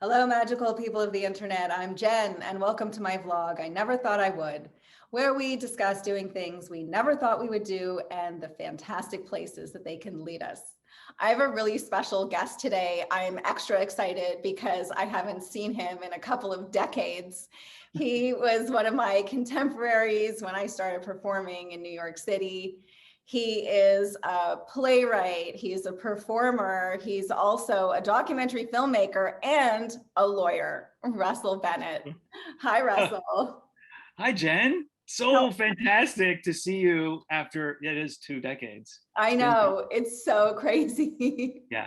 Hello, magical people of the internet. I'm Jen, and welcome to my vlog, I Never Thought I Would, where we discuss doing things we never thought we would do and the fantastic places that they can lead us. I have a really special guest today. I'm extra excited because I haven't seen him in a couple of decades. He was one of my contemporaries when I started performing in New York City. He is a playwright, he's a performer, he's also a documentary filmmaker and a lawyer, Russell Bennett. Hi, Russell. Hi, Jen. So fantastic to see you after it is 2 decades. I know, it's so crazy. Yeah.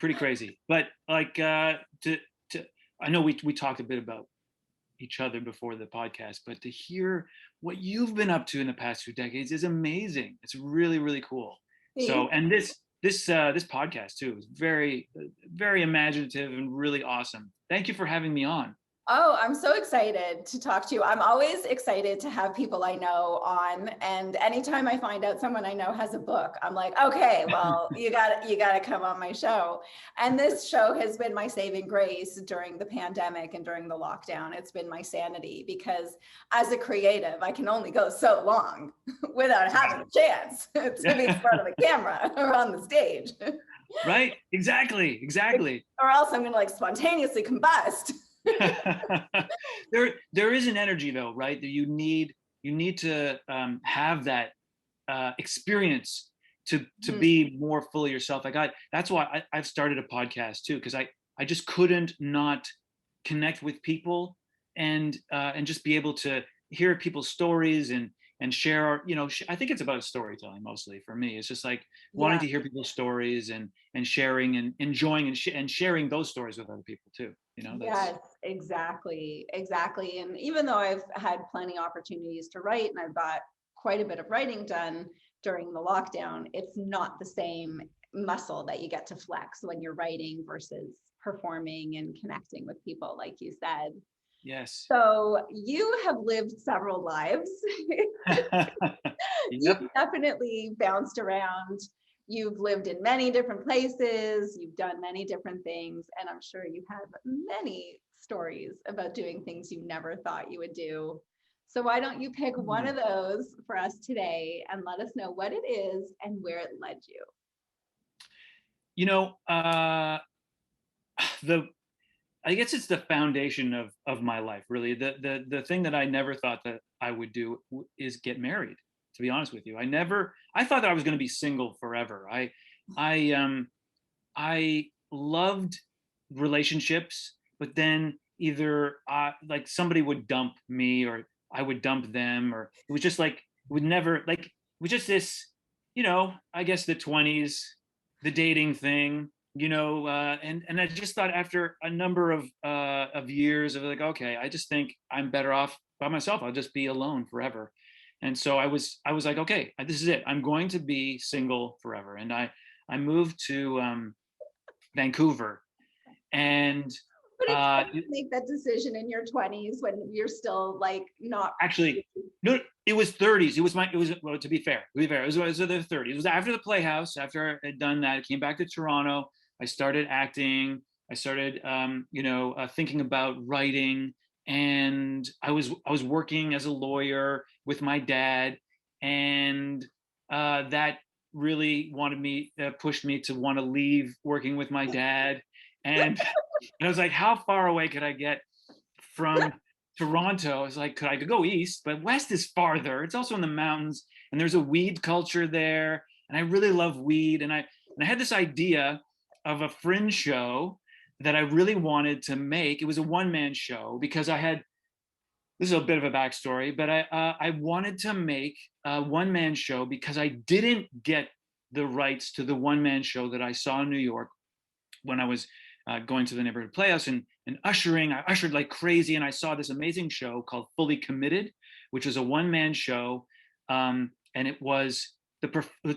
Pretty crazy. But like I know we talked a bit about each other before the podcast, but to hear what you've been up to in the past 2 decades is amazing. It's really, really cool. So, and this podcast too is very, very imaginative and really awesome. Thank you for having me on. Oh, I'm so excited to talk to you. I'm always excited to have people I know on. And anytime I find out someone I know has a book, I'm like, okay, well, you gotta come on my show. And this show has been my saving grace during the pandemic and during the lockdown. It's been my sanity because as a creative, I can only go so long without having a chance to be in front of the camera or on the stage. Right? Exactly. Or else I'm gonna like spontaneously combust. there is an energy though, right? That you need to have that experience to be more fully yourself. That's why I've started a podcast too, because I just couldn't not connect with people and just be able to hear people's stories and share, I think it's about storytelling mostly for me. It's just like wanting to hear people's stories and sharing and enjoying and sharing those stories with other people too. Yes, exactly. And even though I've had plenty of opportunities to write and I've got quite a bit of writing done during the lockdown, it's not the same muscle that you get to flex when you're writing versus performing and connecting with people, like you said. Yes. So you have lived several lives. Yep. You've definitely bounced around. You've lived in many different places. You've done many different things. And I'm sure you have many stories about doing things you never thought you would do. So why don't you pick one of those for us today and let us know what it is and where it led you? I guess it's the foundation of my life, really. The thing that I never thought that I would do is get married, to be honest with you. I thought that I was going to be single forever. I loved relationships, but then either like somebody would dump me or I would dump them, or it was just like, it was just this, I guess the 20s, the dating thing, and I just thought after a number of years of like, okay, I just think I'm better off by myself. I'll just be alone forever. And so I was like, okay, this is it. I'm going to be single forever. And I moved to Vancouver. And but you make that decision in your 20s when you're still like not actually, no, it was 30s. Well, to be fair, it was the 30s. It was after the Playhouse. After I had done that, I came back to Toronto. I started acting. I started, thinking about writing, and I was working as a lawyer with my dad, and that really pushed me to want to leave working with my dad, and I was like, how far away could I get from Toronto? I was like, I could go east, but west is farther. It's also in the mountains, and there's a weed culture there, and I really love weed, and I had this idea of a fringe show that I really wanted to make. It was a one-man show because this is a bit of a backstory, but I wanted to make a one-man show because I didn't get the rights to the one-man show that I saw in New York when I was going to the neighborhood playhouse and ushering. I ushered like crazy, and I saw this amazing show called Fully Committed, which was a one-man show, and it was the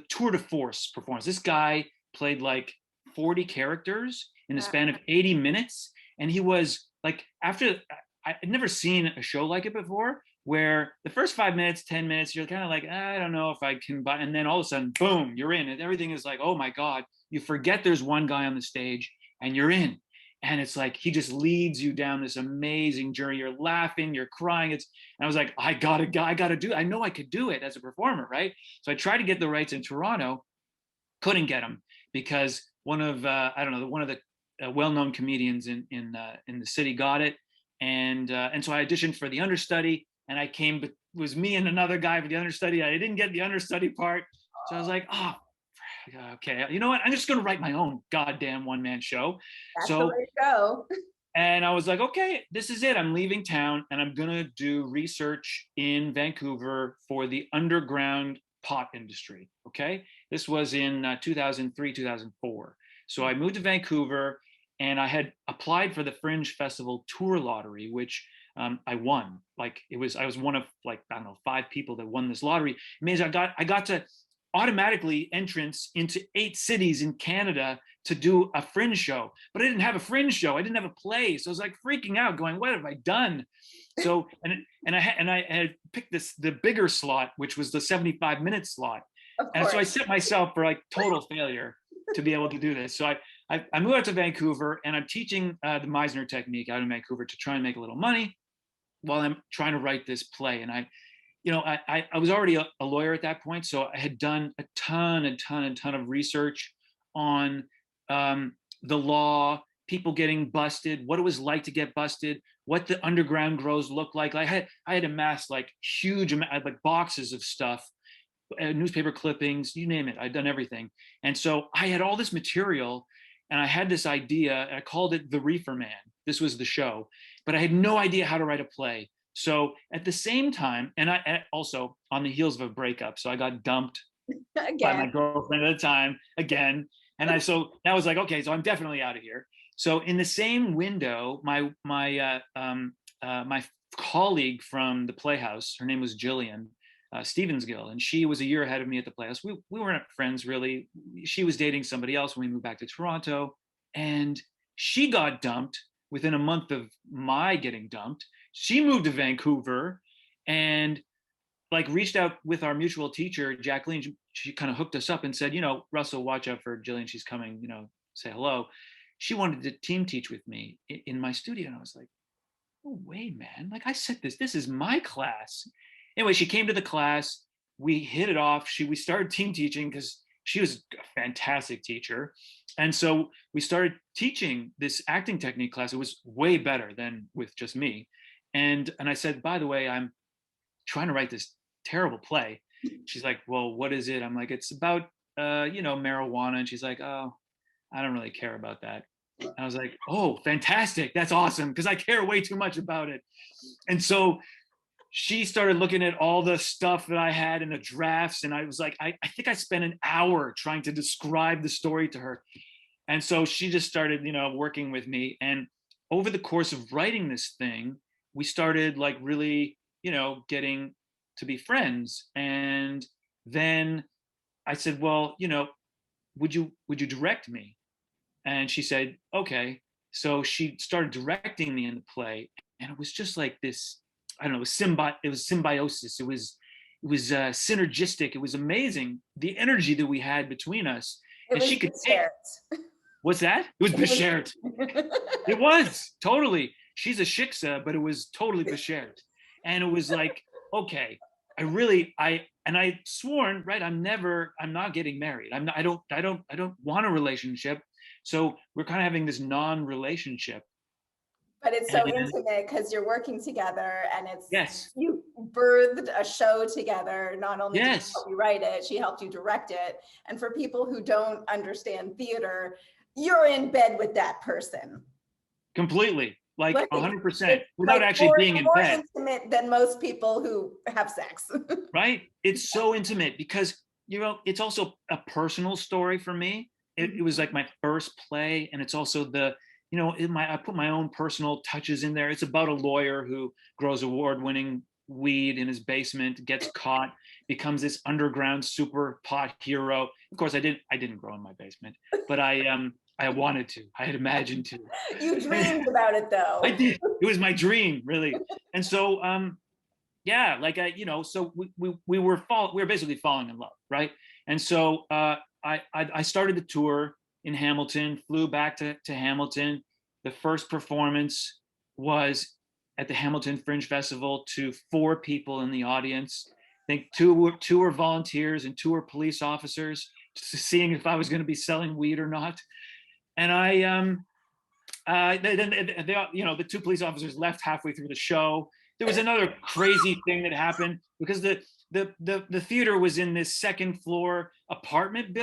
tour de force performance. This guy played like 40 characters in the span of 80 minutes. And he was like, I'd never seen a show like it before, where the first 5 minutes, 10 minutes, you're kind of like, I don't know if I can buy. And then all of a sudden, boom, you're in. And everything is like, oh my God, you forget there's one guy on the stage and you're in. And it's like he just leads you down this amazing journey. You're laughing, you're crying. And I was like, I gotta do it. I know I could do it as a performer, right? So I tried to get the rights in Toronto, couldn't get them because one of I don't know, one of the well-known comedians in the city got it, and so I auditioned for the understudy, and I came, but it was me and another guy for the understudy. I didn't get the understudy part, so I was like, oh, okay, you know what? I'm just going to write my own goddamn one-man show. That's the So, way to go. and I was like, okay, this is it. I'm leaving town and I'm going to do research in Vancouver for the underground pot industry. Okay. This was in 2003, 2004. So I moved to Vancouver and I had applied for the Fringe Festival Tour Lottery, which I won. Like I was one of like, I don't know, 5 people that won this lottery. It means I got to automatically entrance into 8 cities in Canada to do a Fringe show, but I didn't have a Fringe show. I didn't have a play. So I was like freaking out going, what have I done? So, and I had picked the bigger slot, which was the 75-minute slot. And so I set myself for like total failure to be able to do this. So I moved out to Vancouver and I'm teaching the Meisner technique out in Vancouver to try and make a little money while I'm trying to write this play. And I was already a lawyer at that point. So I had done a ton of research on the law, people getting busted, what it was like to get busted, what the underground grows look like. I had amassed like huge like boxes of stuff, newspaper clippings, you name it. I'd done everything. And so I had all this material and I had this idea, and I called it The Reefer Man. This was the show, but I had no idea how to write a play. So at the same time, and I also on the heels of a breakup, so I got dumped by my girlfriend at the time again. And so that was like, okay, so I'm definitely out of here. So in the same window, my colleague from the Playhouse, her name was Jillian Stevensgill, and she was a year ahead of me at the Playhouse. We weren't friends really. She was dating somebody else when we moved back to Toronto, and she got dumped within a month of my getting dumped. She moved to Vancouver and like reached out with our mutual teacher, Jacqueline. She kind of hooked us up and said, Russell, watch out for Jillian. She's coming, say hello. She wanted to team teach with me in my studio. And I was like, no way, man. Like I said, this is my class. Anyway, she came to the class. We hit it off. We started team teaching because she was a fantastic teacher. And so we started teaching this acting technique class. It was way better than with just me. And I said, by the way, I'm trying to write this terrible play. She's like, well, what is it? I'm like, it's about, marijuana. And she's like, oh, I don't really care about that. And I was like, oh, fantastic. That's awesome. Because I care way too much about it. And so she started looking at all the stuff that I had in the drafts. And I was like, I think I spent an hour trying to describe the story to her. And so she just started, working with me. And over the course of writing this thing, we started like really, getting to be friends. And then I said, well, would you direct me? And she said, okay. So she started directing me in the play. And it was just like this, I don't know, it was symbiosis. It was synergistic. It was amazing. The energy that we had between us. And she could take. What's that? It was beshert. It was totally. She's a shiksa, but it was totally beshert. And it was like, okay, I sworn, right? I'm not getting married. I don't want a relationship. So we're kind of having this non-relationship. But it's so intimate because you're working together and it's, yes, you birthed a show together. Not only did she yes, help you write it, she helped you direct it. And for people who don't understand theater, you're in bed with that person. Completely, like 100%, without actually being in bed. More intimate than most people who have sex. Right? It's so intimate because, it's also a personal story for me. It was like my first play, and it's also I put my own personal touches in there. It's about a lawyer who grows award-winning weed in his basement, gets caught, becomes this underground super pot hero. Of course, I didn't grow in my basement, but I wanted to. I had imagined to. You dreamed about it, though. I did. It was my dream, really. And so, yeah, like so we were basically falling in love, right? And so I started the tour in Hamilton, flew back to Hamilton. the first performance was at the Hamilton Fringe Festival to 4 people in the audience. I think two were volunteers and 2 were police officers, seeing if I was going to be selling weed or not. And the 2 police officers left halfway through the show. There was another crazy thing that happened because the theater was in this second floor apartment,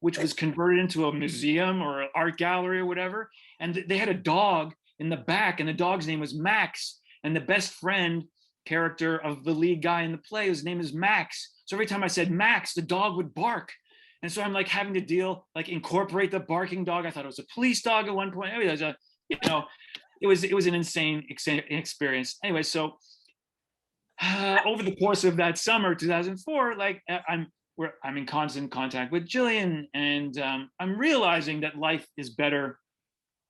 which was converted into a museum or an art gallery or whatever. And they had a dog in the back, and the dog's name was Max. And the best friend character of the lead guy in the play, his name is Max. So every time I said Max, the dog would bark. And so I'm like having to incorporate the barking dog. I thought it was a police dog at one point. It was an insane experience. Anyway, so over the course of that summer, 2004, I'm in constant contact with Jillian, and I'm realizing that life is better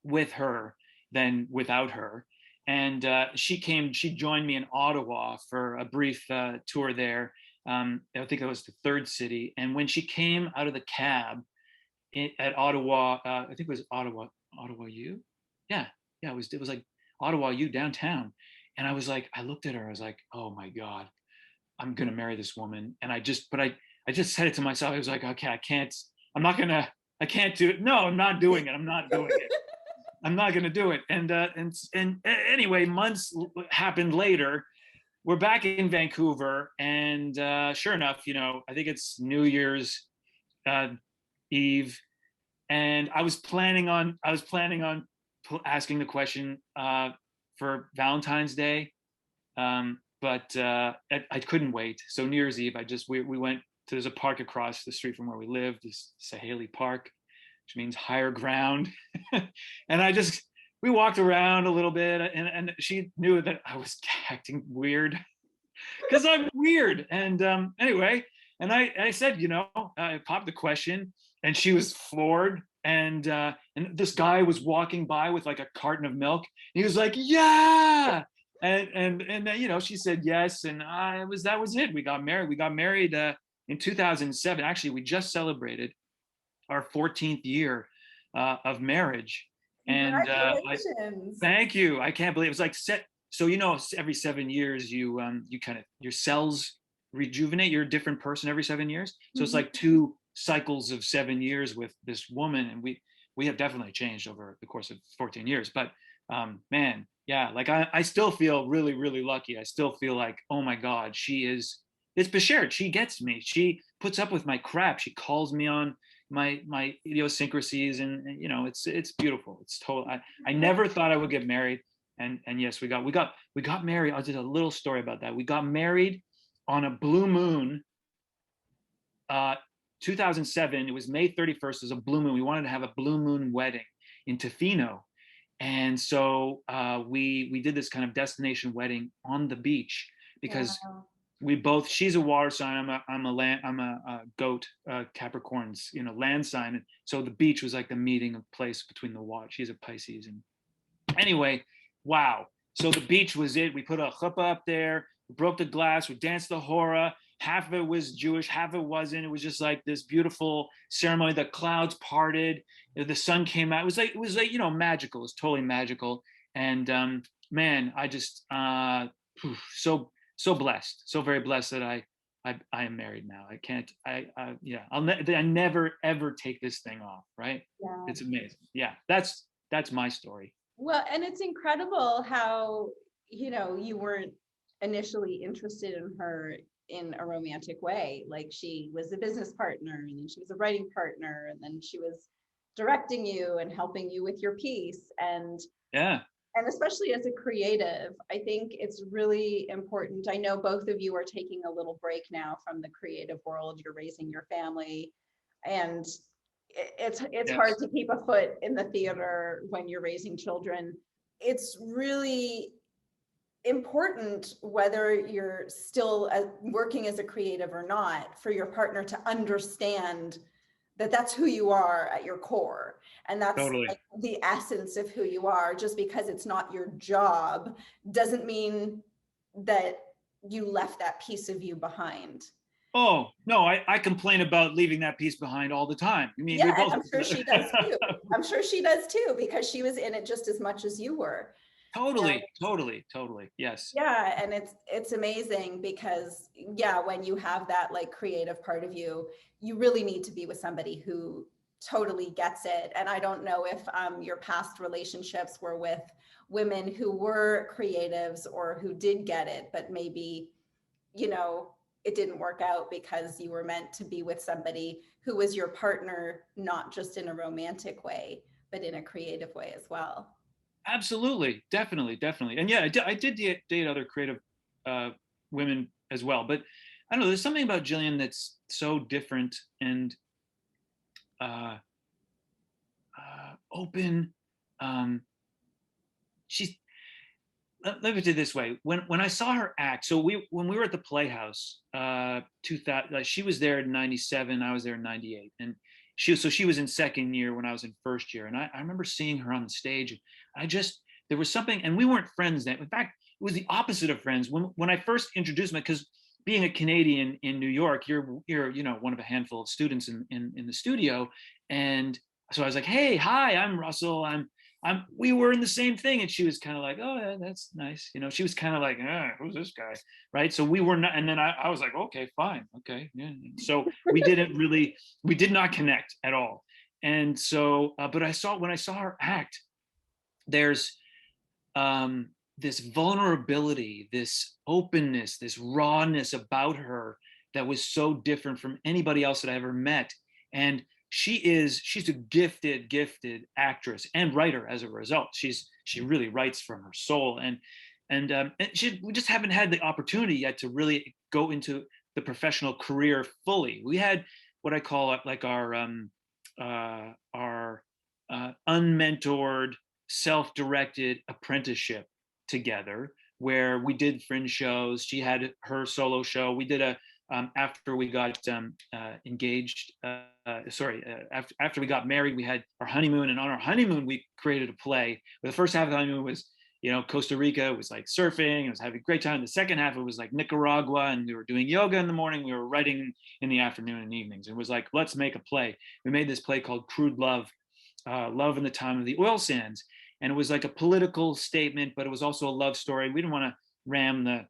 with her than without her. And she joined me in Ottawa for a brief tour there. I think it was the 3rd city. And when she came out of the cab at Ottawa, I think it was Ottawa U. Yeah, it was like Ottawa U downtown. And I looked at her, I was like, oh my God, I'm going to marry this woman. And I just said it to myself. I was like, okay, I can't do it. No, I'm not doing it. I'm not doing it. I'm not going to do it. And anyway, months happened later. We're back in Vancouver, and sure enough, I think it's New Year's Eve, and I was planning on asking the question for Valentine's Day, but I couldn't wait. So New Year's Eve, we went to, there's a park across the street from where we live, this Sahaley Park, which means higher ground, and we walked around a little bit, and she knew that I was acting weird because I'm weird. And anyway, and I said, I popped the question, and she was floored. And this guy was walking by with like a carton of milk. And he was like, yeah. And she said yes. And that was it. We got married. We got married in 2007. Actually, we just celebrated our 14th year of marriage. And thank you. I can't believe it was like so every 7 years you kind of, your cells rejuvenate. You're a different person every 7 years. So it's like 2 cycles of 7 years with this woman, and we have definitely changed over the course of 14 years. But man, yeah, like I still feel really, really lucky. I still feel like, oh my God, it's Bashert. She gets me. She puts up with my crap. She calls me on my idiosyncrasies, and it's beautiful. It's total. I never thought I would get married, and yes, we got married. I'll just a little story about that. We got married on a blue moon. 2007. It was May 31st. It was a blue moon. We wanted to have a blue moon wedding in Tofino, and so we did this kind of destination wedding on the beach because. Wow. She's a water sign. I'm a goat, Capricorn's, land sign. And so the beach was like the meeting place between the water. She's a Pisces. And anyway, wow. So the beach was it. We put a chuppah up there, we broke the glass, we danced the hora. Half of it was Jewish, half of it wasn't. It was just like this beautiful ceremony. The clouds parted, the sun came out. It was like, magical. It was totally magical. And man, I just so blessed, so very blessed that I am married now. I can't, I never ever take this thing off. Right? Yeah. It's amazing. Yeah, that's my story. Well, and it's incredible how you weren't initially interested in her in a romantic way. Like, she was a business partner, and then she was a writing partner, and then she was directing you and helping you with your piece. And yeah. And especially as a creative, I think it's really important. I know both of you are taking a little break now from the creative world. You're raising your family, and it's yes. hard to keep a foot in the theater when you're raising children. It's really important, whether you're still working as a creative or not, for your partner to understand that that's who you are at your core. And that's totally. Like the essence of who you are. Just because it's not your job doesn't mean that you left that piece of you behind. Oh, no, I complain about leaving that piece behind all the time. I mean, we Yeah, and both. I'm sure she does too. I'm sure she does too, because she was in it just as much as you were. Totally, totally, totally. Yes. Yeah, and it's amazing because yeah, when you have that like creative part of you, you really need to be with somebody who totally gets it. And I don't know if your past relationships were with women who were creatives or who did get it, but maybe, you know, it didn't work out because you were meant to be with somebody who was your partner, not just in a romantic way, but in a creative way as well. Absolutely, definitely, definitely. And yeah, I did date other creative uh, women as well. But I don't know, there's something about Jillian that's so different and uh, open. Um, she's let me do it this way. When I saw her act, so when we were at the Playhouse, 2000, she was there in '97, I was there in '98, and she was in second year when I was in first year, and I remember seeing her on the stage. I just there was something, and we weren't friends then. In fact, it was the opposite of friends. When I first introduced me, because being a Canadian in New York, you're one of a handful of students in the studio, and so I was like, hey, hi, I'm Russell. We were in the same thing. And she was kind of like, oh, yeah, that's nice. She was kind of like, who's this guy? Right. So we were not, and then I was like, okay, fine. Okay. Yeah. So we did not connect at all. And so, but when I saw her act, there's this vulnerability, this openness, this rawness about her that was so different from anybody else that I ever met. And she's a gifted actress and writer as a result. She really writes from her soul, and we just haven't had the opportunity yet to really go into the professional career fully. We had what I call like our unmentored, self-directed apprenticeship together, where we did fringe shows. She had her solo show. We did a after we got engaged, after we got married, we had our honeymoon, and on our honeymoon, we created a play. But the first half of the honeymoon was, Costa Rica. It was like surfing. It was having a great time. The second half, it was like Nicaragua, and we were doing yoga in the morning. We were writing in the afternoon and evenings. It was like, let's make a play. We made this play called Crude Love, Love in the Time of the Oil Sands. And it was like a political statement, but it was also a love story. We didn't want to ram the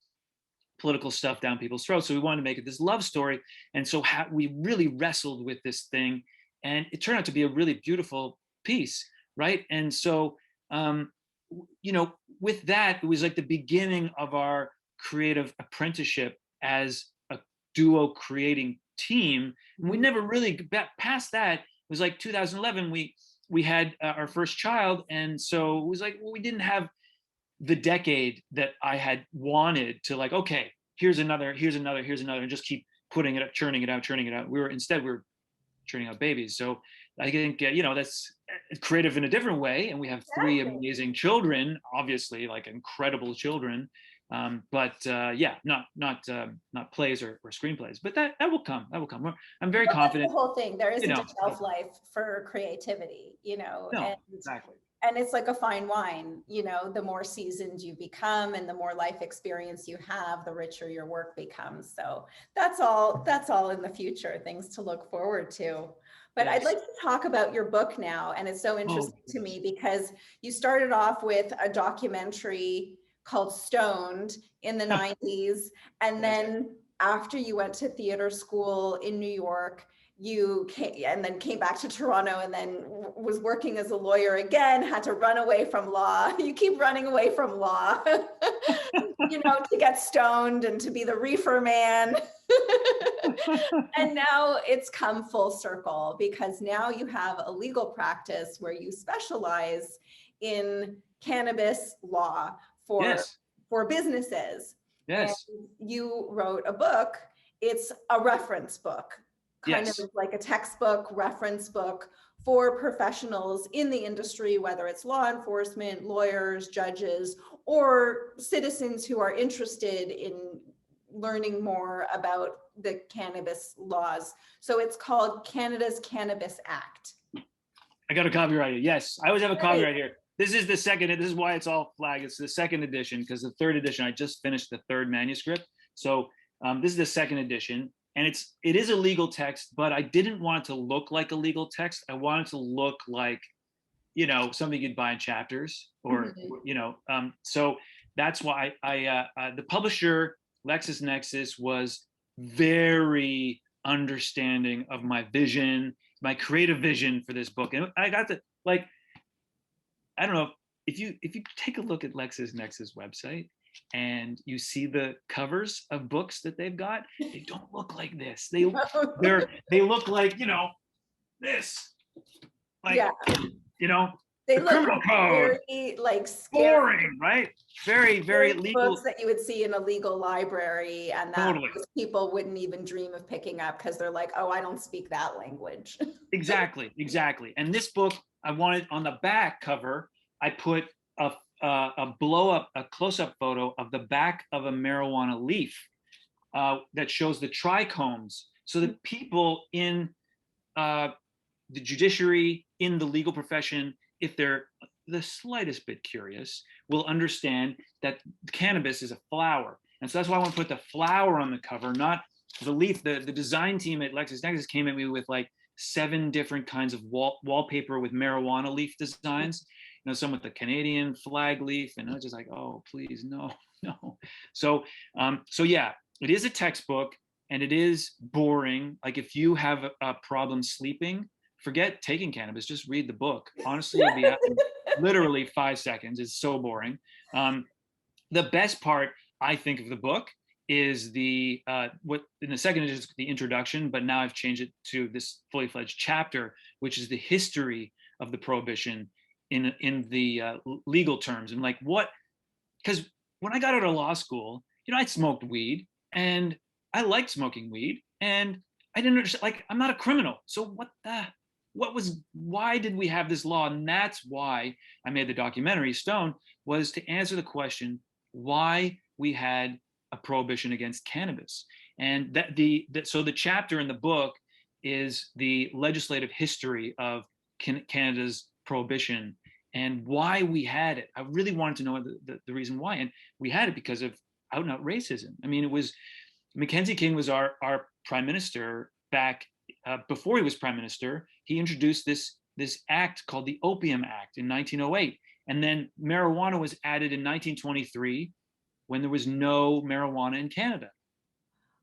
political stuff down people's throats. So we wanted to make it this love story. And so we really wrestled with this thing, and it turned out to be a really beautiful piece. Right. And so, with that, it was like the beginning of our creative apprenticeship as a duo creating team. And we never really got past that. It was like 2011, we had our first child. And so it was like, well, we didn't have the decade that I had wanted to, like, okay, here's another, and just keep putting it up, churning it out. We were churning out babies. So I think, that's creative in a different way. And we have three amazing children, obviously, like incredible children. But not plays or screenplays, but that will come. I'm very confident. The whole thing, there isn't a shelf life for creativity, No, and exactly. And it's like a fine wine, the more seasoned you become and the more life experience you have, the richer your work becomes. So that's all in the future, things to look forward to. But yes. I'd like to talk about your book now. And it's so interesting to me because you started off with a documentary called Stoned in the 90s. And then after you went to theater school in New York, you came back to Toronto, and then was working as a lawyer again, had to run away from law. You keep running away from law, to get stoned and to be the reefer man. And now it's come full circle, because now you have a legal practice where you specialize in cannabis law for businesses. Yes. And you wrote a book. It's a reference book, kind of like a textbook, reference book for professionals in the industry, whether it's law enforcement, lawyers, judges, or citizens who are interested in learning more about the cannabis laws. So it's called Canada's Cannabis Act. I got a copy right here. Yes, I always have a copy right here. This is the second, this is why it's all flagged. It's the second edition, because the third edition, I just finished the third manuscript. So this is the second edition. and it is a legal text, but I didn't want it to look like a legal text. I wanted to look like, something you'd buy in Chapters, or so that's why the publisher LexisNexis was very understanding of my vision, my creative vision for this book. And I got to, like, I don't know, if you take a look at LexisNexis website and you see the covers of books that they've got, they don't look like this. They look like, this, like, Yeah. They the look criminal code, very like scary, boring, right? Very, very legal. Books that you would see in a legal library, and that Totally. most people wouldn't even dream of picking up because they're like, oh, I don't speak that language. Exactly. And this book, I wanted on the back cover, I put a blow up, a close up photo of the back of a marijuana leaf that shows the trichomes, so that people in the judiciary, in the legal profession, if they're the slightest bit curious, will understand that cannabis is a flower. And so that's why I want to put the flower on the cover, not the leaf. The design team at LexisNexis came at me with like 7 different kinds of wallpaper with marijuana leaf designs. Some with the Canadian flag leaf, and I was just like, oh, please, no. So yeah, it is a textbook, and it is boring. Like, if you have a problem sleeping, forget taking cannabis, just read the book. Honestly, you'll be out in literally 5 seconds. It's so boring. The best part, I think, of the book is what in the second edition is the introduction, but now I've changed it to this fully fledged chapter, which is the history of the prohibition in the legal terms. And like, what, because when I got out of law school, I smoked weed, and I liked smoking weed, and I didn't understand, like, I'm not a criminal. So why did we have this law? And that's why I made the documentary Stone, was to answer the question why we had a prohibition against cannabis. And so the chapter in the book is the legislative history of Canada's prohibition and why we had it. I really wanted to know the reason why. And we had it because of out and out racism. I mean, it was Makenzie King was our prime minister back before he was prime minister. He introduced this act called the Opium Act in 1908. And then marijuana was added in 1923 when there was no marijuana in Canada.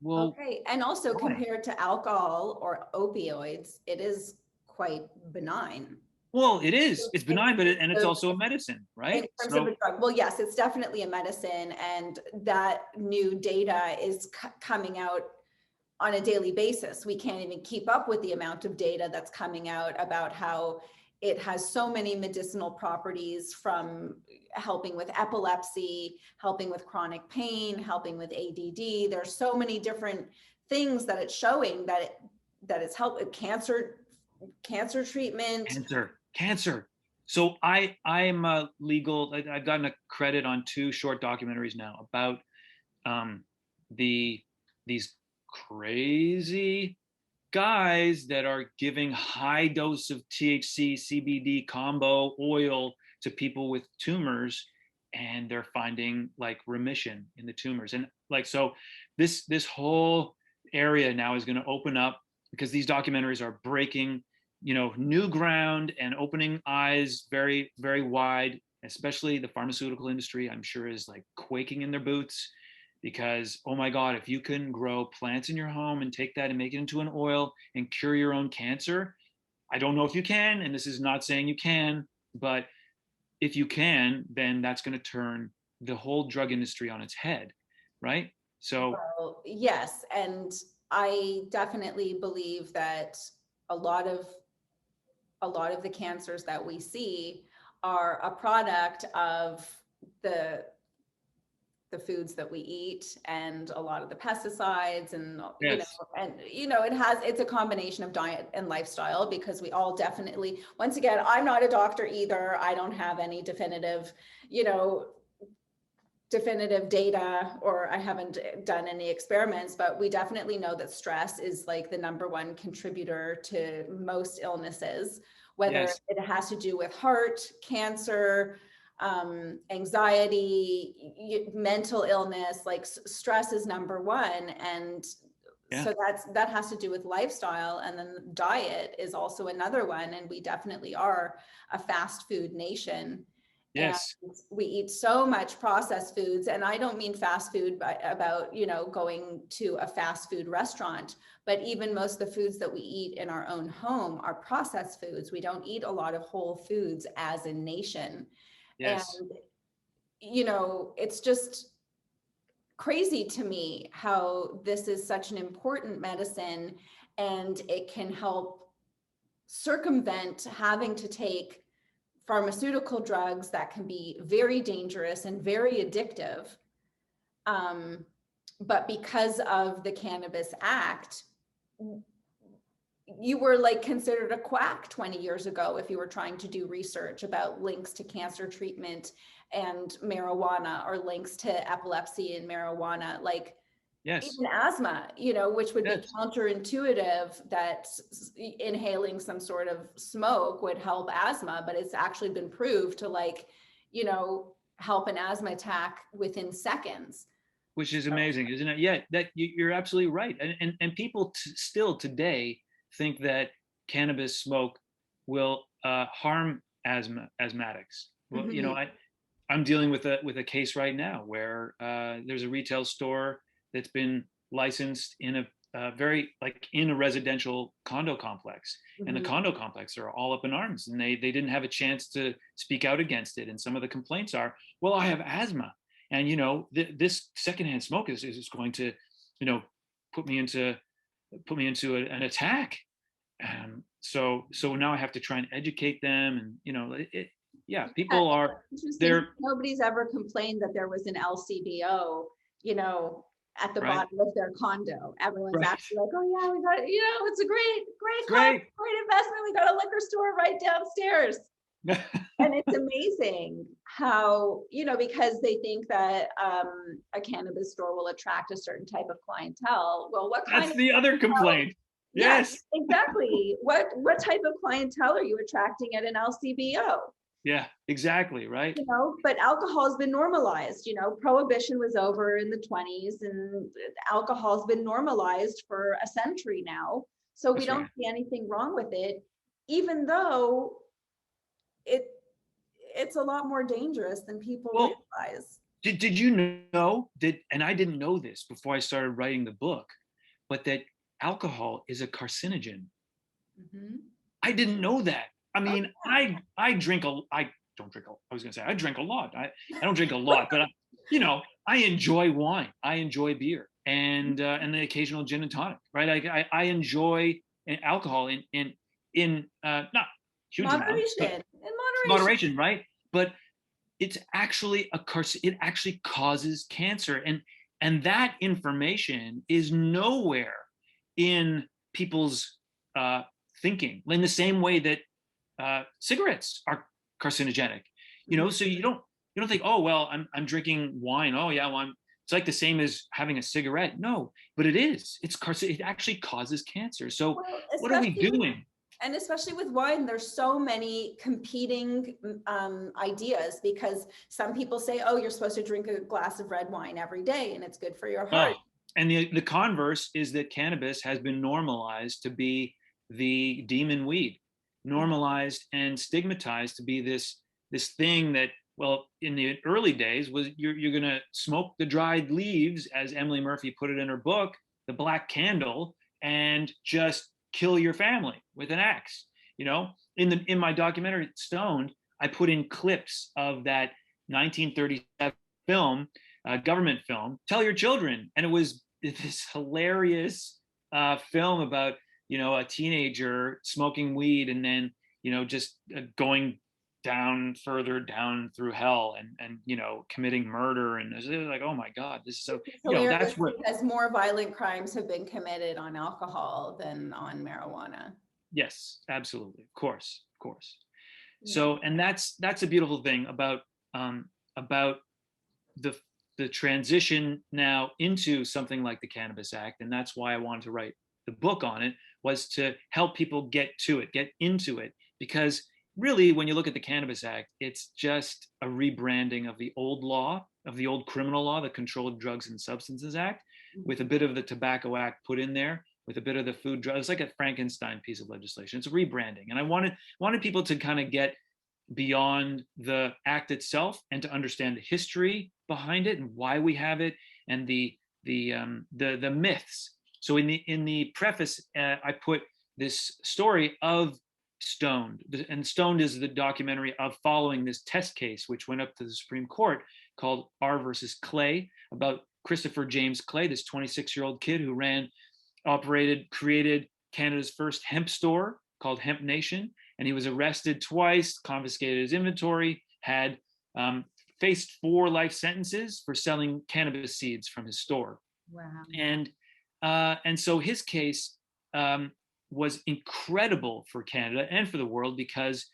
Well, okay. And also, compared to alcohol or opioids, it is quite benign. Well, it is. It's benign, but it's also a medicine, right? In terms of a drug. Well, yes, it's definitely a medicine, and that new data is coming out on a daily basis. We can't even keep up with the amount of data that's coming out about how it has so many medicinal properties, from helping with epilepsy, helping with chronic pain, helping with ADD. There's so many different things that it's showing that it's helping cancer treatment. Cancer. So I'm a legal, I've gotten a credit on 2 short documentaries now about these crazy guys that are giving high dose of THC, CBD combo oil to people with tumors, and they're finding like remission in the tumors. And like, so this whole area now is going to open up, because these documentaries are breaking, new ground and opening eyes very, very wide. Especially the pharmaceutical industry, I'm sure, is like quaking in their boots, because, oh my God, if you can grow plants in your home and take that and make it into an oil and cure your own cancer, I don't know if you can, and this is not saying you can, but if you can, then that's going to turn the whole drug industry on its head, right? So, well, yes, and I definitely believe that a lot of the cancers that we see are a product of the foods that we eat, and a lot of the pesticides, and yes. It's a combination of diet and lifestyle, because we all definitely, once again, I'm not a doctor either. I don't have any definitive data, or I haven't done any experiments, but we definitely know that stress is like the #1 contributor to most illnesses, whether it has to do with heart, cancer, anxiety, mental illness. Like, stress is #1. And Yeah. So that has to do with lifestyle, and then diet is also another one. And we definitely are a fast food nation. And Yes. we eat so much processed foods. And I don't mean fast food about, going to a fast food restaurant, but even most of the foods that we eat in our own home are processed foods. We don't eat a lot of whole foods as a nation. And, Yes. it's just crazy to me how this is such an important medicine, and it can help circumvent having to take pharmaceutical drugs that can be very dangerous and very addictive. But because of the Cannabis Act, you were like considered a quack 20 years ago if you were trying to do research about links to cancer treatment and marijuana, or links to epilepsy and marijuana. Like, Yes. even asthma, which would be Yes. counterintuitive, that inhaling some sort of smoke would help asthma, but it's actually been proved to help an asthma attack within seconds. Which is So, amazing, isn't it? Yeah, that you're absolutely right. And people still today think that cannabis smoke will harm asthmatics. Well, mhm. I'm dealing with a case right now where there's a retail store that's been licensed in a very, like, in a residential condo complex, and the Mhm. condo complex are all up in arms, and they didn't have a chance to speak out against it. And some of the complaints are, well, I have asthma, and this secondhand smoke is going to, you know, put me into an attack. So now I have to try and educate them, and yeah, Yeah, people are it's interesting. they're Nobody's ever complained that there was an LCBO, at the right, bottom of their condo. Everyone's right. actually like, oh yeah, we got, it's a great It's condo, great. great investment. We got a liquor store right downstairs. And it's amazing how, because they think that a cannabis store will attract a certain type of clientele. Well, what kind That's of the other clientele? complaint. Yes, Yes. exactly. What type of clientele are you attracting at an LCBO? Yeah, exactly. Right. But alcohol has been normalized. Prohibition was over in the 20s, and alcohol's been normalized for a century now. So we That's don't right. see anything wrong with it, even though it it's a lot more dangerous than people Well, realize. did you know that, and I didn't know this before I started writing the book, but that alcohol is a carcinogen. Mhm. I didn't know that. I Oh, mean, I drink I don't drink I was gonna say I drink a lot. I don't drink a lot, but I enjoy wine. I enjoy beer, and the occasional gin and tonic. Right. I enjoy alcohol in not huge amounts, but moderation, in moderation. moderation. Right. But it's actually it actually causes cancer, and that information is nowhere in people's thinking, in the same way that cigarettes are carcinogenic. Mhm. So you don't think, oh well, I'm drinking wine, oh yeah, well it's like the same as having a cigarette. No, but it is. It actually causes cancer. So Well, what are we doing? especially with wine, there's so many competing ideas, because some people say, oh, you're supposed to drink a glass of red wine every day and it's good for your Oh, heart. and the converse is that cannabis has been normalized to be the demon weed, normalized and stigmatized to be this thing that, well, in the early days was you're gonna smoke the dried leaves, as Emily Murphy put it in her book, the black candle, and just kill your family with an axe. In my documentary Stoned, I put in clips of that 1937 film, government film, Tell Your Children. And it was this hilarious film about, a teenager smoking weed, and then, just going further down through hell, and committing murder. And it was like, oh my God, this is so, It's hilarious that's what, because more violent crimes have been committed on alcohol than on marijuana. yes, absolutely. Of course, of course. Yeah. So, and that's a beautiful thing about the the transition now into something like the Cannabis Act, and that's why I wanted to write the book on it, was to help people get to it, get into it, because really, when you look at the Cannabis Act, it's just a rebranding of the old law, of the old criminal law, the Controlled Drugs and Substances Act. with a bit of the Tobacco Act put in there, with a bit of the food drug. It's like a Frankenstein piece of legislation. It's rebranding. And I wanted people to kind of get beyond the act itself and to understand the history behind it and why we have it, and the myths. So in the preface, I put this story of Stoned, and Stoned is the documentary of following this test case, which went up to the Supreme Court, called R versus Clay, about Christopher James Clay, this 26-year-old kid who created Canada's first hemp store called Hemp Nation, and he was arrested twice, confiscated his inventory, had faced 4 life sentences for selling cannabis seeds from his store. Wow. And so his case was incredible for Canada and for the world, because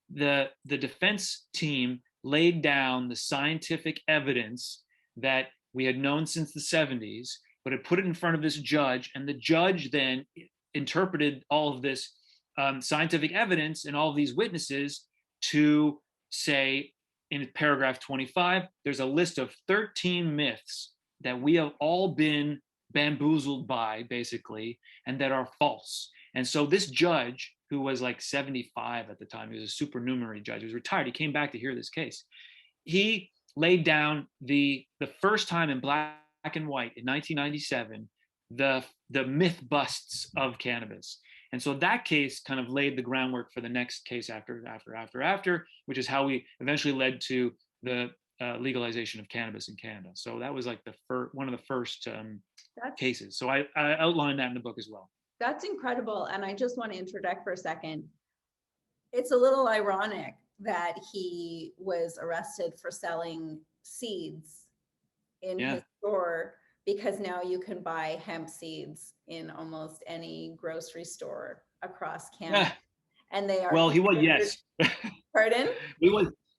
the defense team laid down the scientific evidence that we had known since the 70s, but had put it in front of this judge, and the judge then interpreted all of this scientific evidence and all of these witnesses to say, in paragraph 25, there's a list of 13 myths that we have all been bamboozled by, basically, and that are false. And so this judge, who was like 75 at the time, he was a supernumerary judge, he was retired, he came back to hear this case. He laid down the first time in black and white in 1997, the myth busts of cannabis. And so that case kind of laid the groundwork for the next case after, which is how we eventually led to the legalization of cannabis in Canada. So that was like one of the first cases. So I outlined that in the book as well. That's incredible. And I just want to interject for a second. It's a little ironic that he was arrested for selling seeds in his store, because now you can buy hemp seeds in almost any grocery store across Canada. And they are— Well, he was, yes. Pardon?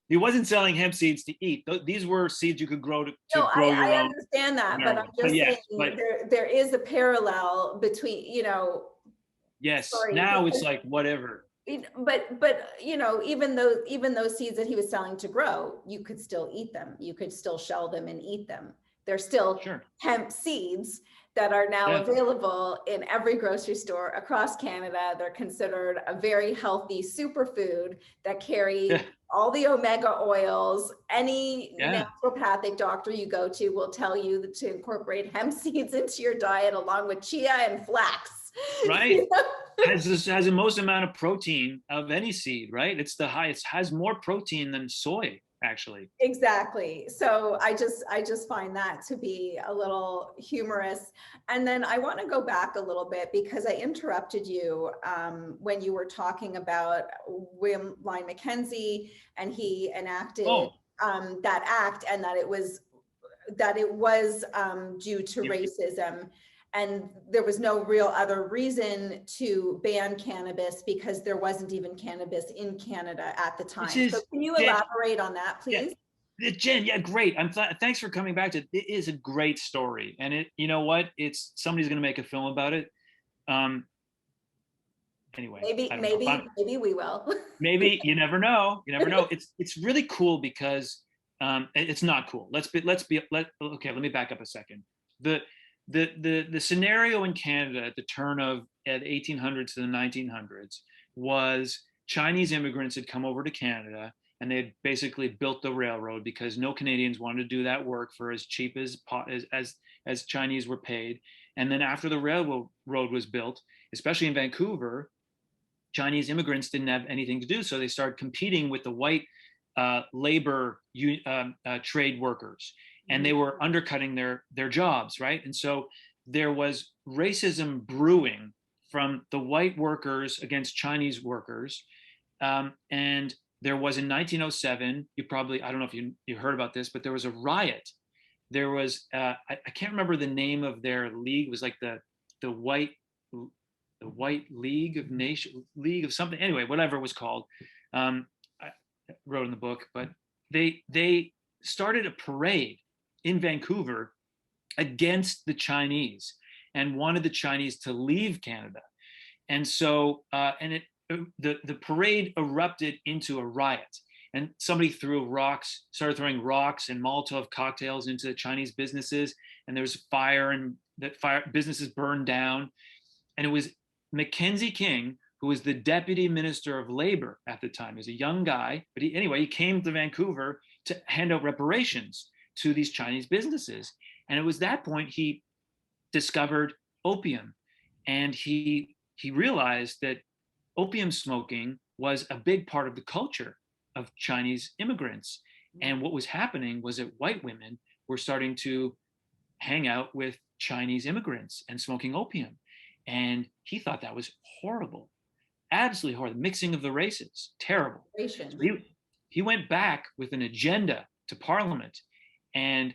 He wasn't selling hemp seeds to eat. These were seeds you could grow to grow your own. I understand that, but I'm just saying there is a parallel between, Yes, now it's like whatever. But even those seeds that he was selling to grow, you could still eat them. You could still shell them and eat them. They're still hemp seeds that are now available in every grocery store across Canada. They're considered a very healthy superfood that carry all the omega oils. Any naturopathic doctor you go to will tell you to incorporate hemp seeds into your diet, along with chia and flax. Right. has the most amount of protein of any seed, right? It's the highest, has more protein than soy, actually. Exactly. So I just find that to be a little humorous. And then I want to go back a little bit, because I interrupted you when you were talking about William Lyon Makenzie, and he enacted that act, and that it was due to racism. And there was no real other reason to ban cannabis, because there wasn't even cannabis in Canada at the time. So can you elaborate on that, please? Jen, great. Thanks for coming back to it. It is a great story. And you know what? Somebody's going to make a film about it. Anyway, maybe we will. Maybe, you never know. It's really cool, because it's not cool. Let me back up a second. The scenario in Canada at the turn of the 1800s to the 1900s was Chinese immigrants had come over to Canada, and they had basically built the railroad, because no Canadians wanted to do that work for as cheap as Chinese were paid. And then after the railroad was built, especially in Vancouver, Chinese immigrants didn't have anything to do, so they started competing with the white labor trade workers. And they were undercutting their jobs, right? And so there was racism brewing from the white workers against Chinese workers. And there was, in 1907, I don't know if you heard about this, but there was a riot. There was, I can't remember the name of their league. It was like the White League of Nation, League of something. Anyway, whatever it was called. I wrote in the book, but they started a parade in Vancouver against the Chinese, and wanted the Chinese to leave Canada. And so, the parade erupted into a riot, and somebody started throwing rocks and Molotov cocktails into the Chinese businesses, and there was fire and businesses burned down. And it was Makenzie King, who was the deputy minister of labor at the time. He was a young guy, but he came to Vancouver to hand out reparations to these Chinese businesses. And it was that point he discovered opium. And he realized that opium smoking was a big part of the culture of Chinese immigrants. And what was happening was that white women were starting to hang out with Chinese immigrants and smoking opium. And he thought that was horrible, absolutely horrible. The mixing of the races, terrible. So he went back with an agenda to Parliament and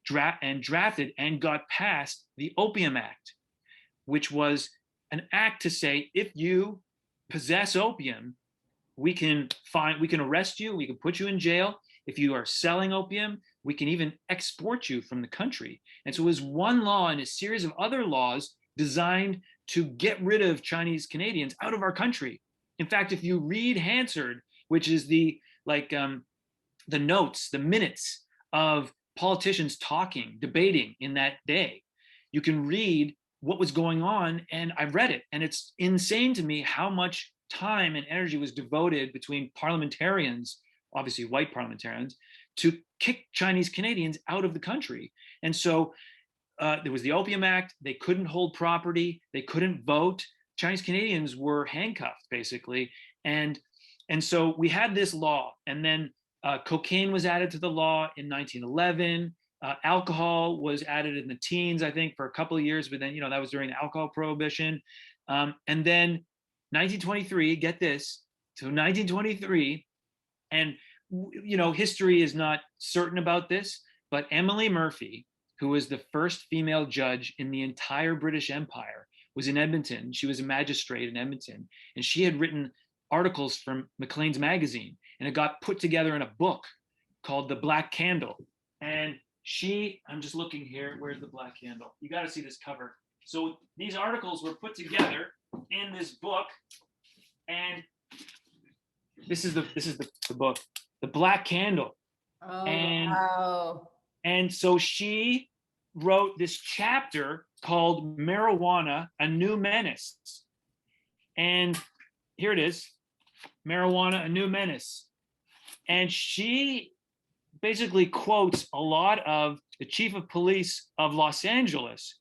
drafted and got passed the Opium Act, which was an act to say, if you possess opium, we can arrest you, we can put you in jail. If you are selling opium, we can even export you from the country. And so it was one law and a series of other laws designed to get rid of Chinese Canadians out of our country. In fact, if you read Hansard, which is the notes, the minutes of politicians talking, debating in that day, you can read what was going on. And I read it, and it's insane to me how much time and energy was devoted between parliamentarians, obviously white parliamentarians, to kick Chinese Canadians out of the country. And so there was the Opium Act. They couldn't hold property. They couldn't vote. Chinese Canadians were handcuffed, basically. And so we had this law. And then cocaine was added to the law in 1911. Alcohol was added in the teens, I think, for a couple of years. But then, that was during the alcohol prohibition. And then 1923, get this, so 1923, and, history is not certain about this, but Emily Murphy, who was the first female judge in the entire British Empire, was in Edmonton. She was a magistrate in Edmonton, and she had written articles from Maclean's magazine, and it got put together in a book called The Black Candle. And I'm just looking here, where's the Black Candle? You got to see this cover. So these articles were put together in this book, and this is the book, The Black Candle. Oh, wow. And so she wrote this chapter called Marijuana, a New Menace. And here it is, Marijuana, a New Menace. And she basically quotes a lot of the chief of police of Los Angeles,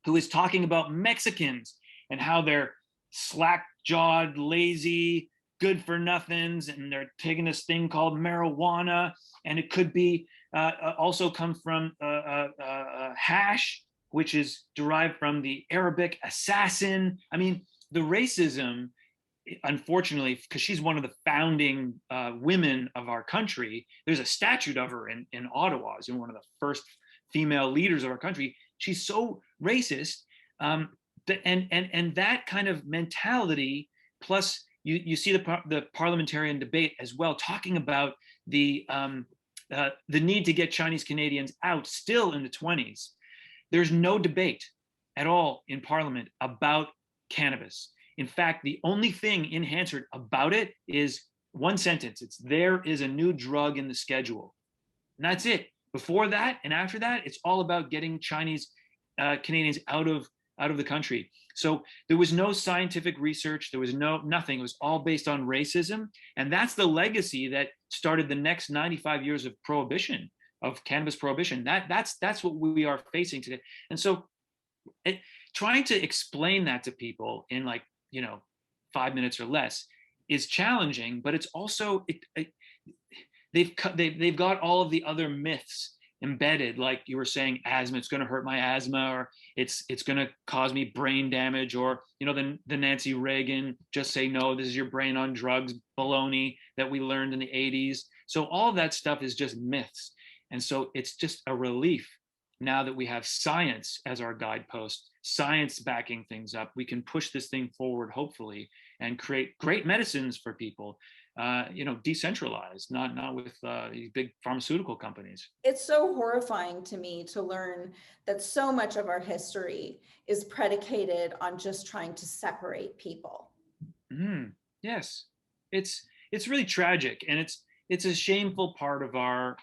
who is talking about Mexicans and how they're slack-jawed, lazy, good for nothings, and they're taking this thing called marijuana, and it could be also come from hash, which is derived from the Arabic assassin. I mean, the racism, unfortunately, because she's one of the founding women of our country, there's a statue of her in Ottawa, as one of the first female leaders of our country. She's so racist, and that kind of mentality, plus you see the parliamentarian debate as well, talking about the need to get Chinese Canadians out still in the 20s. There's no debate at all in Parliament about cannabis. In fact, the only thing in Hansard about it is one sentence. It's, there is a new drug in the schedule. And that's it. Before that and after that, it's all about getting Chinese Canadians out of the country. So there was no scientific research. There was nothing. It was all based on racism. And that's the legacy that started the next 95 years of prohibition, of cannabis prohibition. That's what we are facing today. And so trying to explain that to people in 5 minutes or less is challenging, but it's also, they've got all of the other myths embedded, like you were saying, asthma, it's going to hurt my asthma, or it's going to cause me brain damage, or the Nancy Reagan just say no, this is your brain on drugs baloney that we learned in the 80s. So all of that stuff is just myths. And so it's just a relief now that we have science as our guidepost, science backing things up. We can push this thing forward, hopefully, and create great medicines for people, decentralized, not with these big pharmaceutical companies. It's so horrifying to me to learn that so much of our history is predicated on just trying to separate people. Yes, it's really tragic, and it's a shameful part of our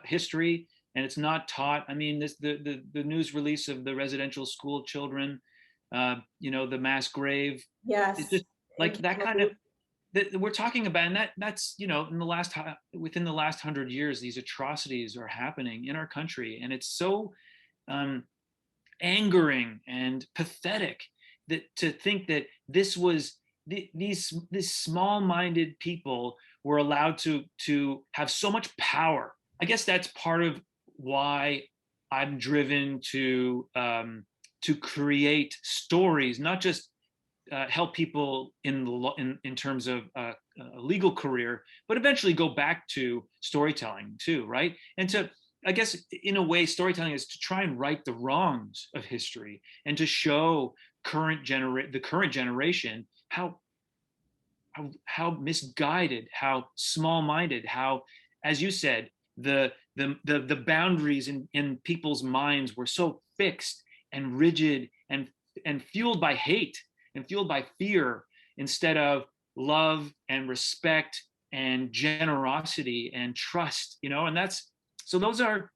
history. and it's not taught. I mean, the news release of the residential school children, the mass grave. It's Yes. just like that kind of that we're talking about, and that's within the last 100 years, these atrocities are happening in our country, and it's so angering and pathetic that to think that these small-minded people were allowed to have so much power. I guess that's part of why I'm driven to create stories, not just help people in terms of a legal career, but eventually go back to storytelling too, right? And to, I guess, in a way, storytelling is to try and right the wrongs of history and to show the current generation how misguided, how small-minded, how, as you said, the boundaries in people's minds were so fixed and rigid and fueled by hate and fueled by fear instead of love and respect and generosity and trust, and so those are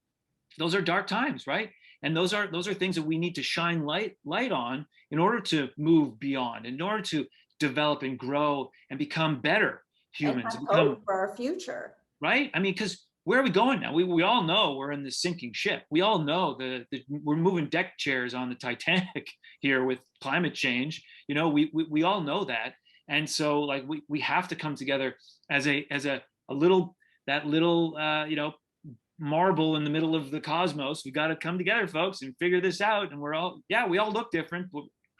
dark times, right? And those are things that we need to shine light on in order to move beyond, in order to develop and grow and become better humans, and have hope for our future. Right? I mean, because where are we going now? We all know we're in the sinking ship. We all know we're moving deck chairs on the Titanic here with climate change. We all know that, and so like we have to come together as a little marble in the middle of the cosmos. We got to come together, folks, and figure this out. And we all look different.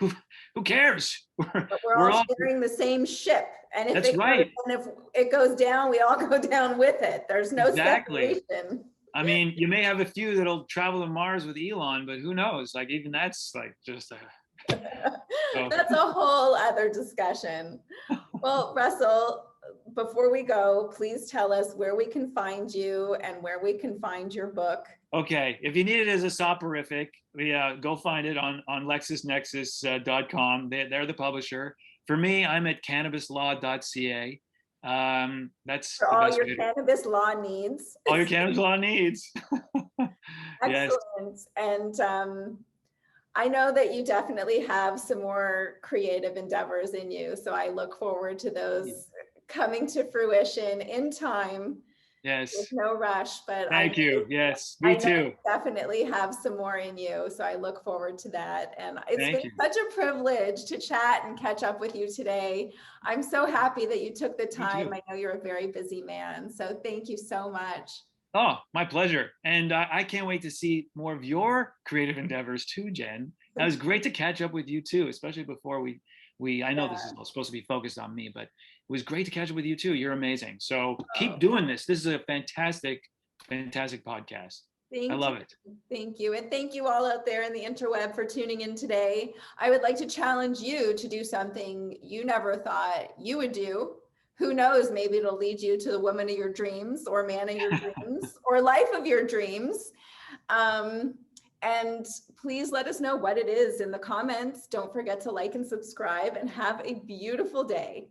Who cares? We're all sharing the same ship. And if it goes down, we all go down with it. There's no separation. I mean, you may have a few that'll travel to Mars with Elon, but who knows? Like, even that's like just that's a whole other discussion. Well, Russell, before we go, please tell us where we can find you and where we can find your book. Okay, if you need it as a soporific, go find it on LexisNexis.com. They're the publisher. For me, I'm at cannabislaw.ca. That's for all your cannabis law needs. All your cannabis law needs. Excellent. Yes. And I know that you definitely have some more creative endeavors in you. So I look forward to those coming to fruition in time. Yes. With no rush, but thank you. Yes, me too. You definitely have some more in you. So I look forward to that. And it's been such a privilege to chat and catch up with you today. I'm so happy that you took the time. I know you're a very busy man. So thank you so much. Oh, my pleasure. And I can't wait to see more of your creative endeavors too, Jen. That was great to catch up with you too, especially before I know this is supposed to be focused on me, but it was great to catch up with you too. You're amazing. So keep doing this. This is a fantastic, fantastic podcast. I love it. Thank you. And thank you all out there in the interweb for tuning in today. I would like to challenge you to do something you never thought you would do. Who knows, maybe it'll lead you to the woman of your dreams or man of your dreams or life of your dreams. And please let us know what it is in the comments. Don't forget to like and subscribe and have a beautiful day.